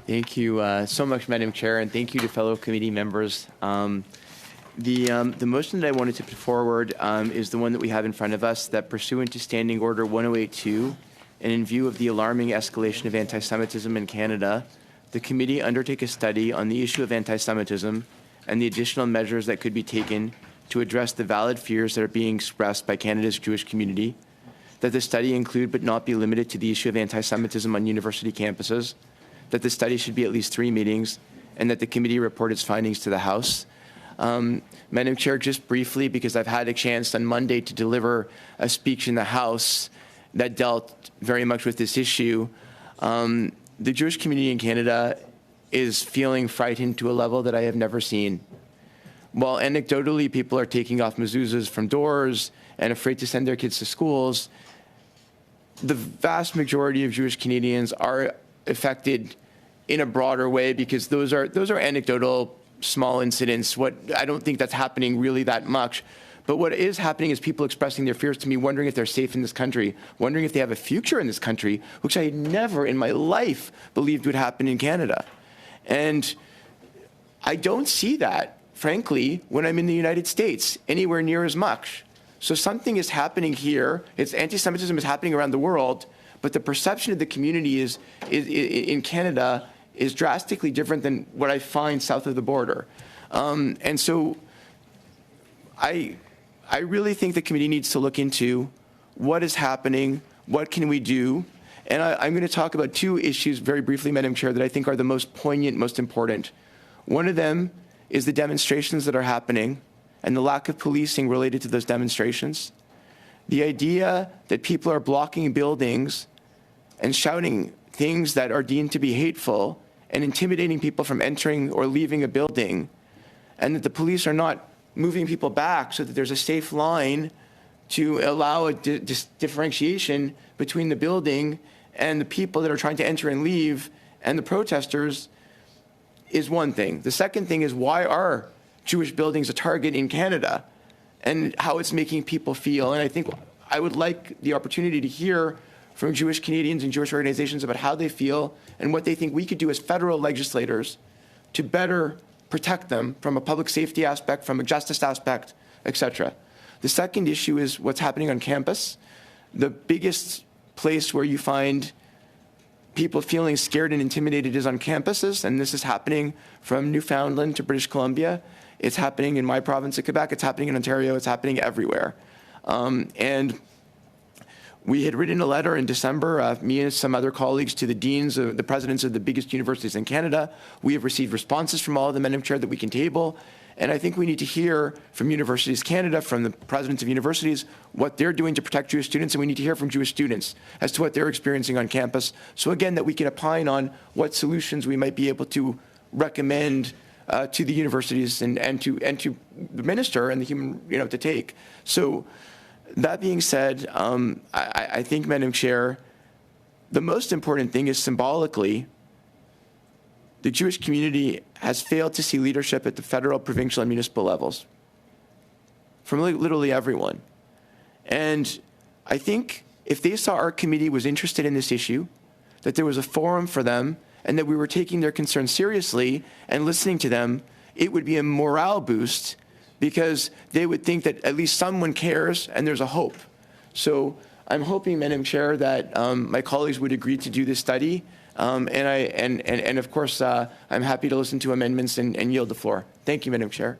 Thank you so much, Madam Chair, and thank you to fellow committee members. The motion that I wanted to put forward is the one that we have in front of us, that pursuant to Standing Order 1082, and in view of the alarming escalation of anti-Semitism in Canada, the committee undertake a study on the issue of anti-Semitism and the additional measures that could be taken to address the valid fears that are being expressed by Canada's Jewish community, that the study include but not be limited to the issue of anti-Semitism on university campuses, that the study should be at least 3 meetings, and that the committee report its findings to the House. Madam Chair, just briefly, because I've had a chance on Monday to deliver a speech in the House that dealt very much with this issue, the Jewish community in Canada is feeling frightened to a level that I have never seen. While anecdotally people are taking off mezuzahs from doors and afraid to send their kids to schools, the vast majority of Jewish Canadians are affected in a broader way, because those are anecdotal small incidents. I don't think that's happening really that much. But what is happening is people expressing their fears to me, wondering if they're safe in this country, wondering if they have a future in this country, which I never in my life believed would happen in Canada. And I don't see that, frankly, when I'm in the United States, anywhere near as much. So something is happening here. Anti-Semitism is happening around the world, but the perception of the community is in Canada is drastically different than what I find south of the border. And so I really think the committee needs to look into what is happening, what can we do, and I'm going to talk about 2 issues very briefly, Madam Chair, that I think are the most poignant, most important. One of them is the demonstrations that are happening and the lack of policing related to those demonstrations. The idea that people are blocking buildings and shouting things that are deemed to be hateful and intimidating people from entering or leaving a building, and that the police are not moving people back so that there's a safe line to allow a differentiation between the building and the people that are trying to enter and leave and the protesters, is one thing. The second thing is, why are Jewish buildings a target in Canada, and how it's making people feel. And I think I would like the opportunity to hear from Jewish Canadians and Jewish organizations about how they feel and what they think we could do as federal legislators to better protect them from a public safety aspect, from a justice aspect, etc. The second issue is what's happening on campus. The biggest place where you find people feeling scared and intimidated is on campuses, and this is happening from Newfoundland to British Columbia. It's happening in my province of Quebec. It's happening in Ontario. It's happening everywhere. And we had written a letter in December, me and some other colleagues, to the deans, the presidents of the biggest universities in Canada. We have received responses from all of them, Madam Chair, that we can table. And I think we need to hear from Universities Canada, from the presidents of universities, what they're doing to protect Jewish students, and we need to hear from Jewish students as to what they're experiencing on campus. So again, that we can opine on what solutions we might be able to recommend to the universities and to the minister and the human, to take. So that being said, I think, Madam Chair, the most important thing is symbolically, the Jewish community has failed to see leadership at the federal, provincial, and municipal levels from literally everyone. And I think if they saw our committee was interested in this issue, that there was a forum for them, and that we were taking their concerns seriously and listening to them, it would be a morale boost, because they would think that at least someone cares and there's a hope. So I'm hoping, Madam Chair, that my colleagues would agree to do this study. And of course, I'm happy to listen to amendments and yield the floor. Thank you, Madam Chair.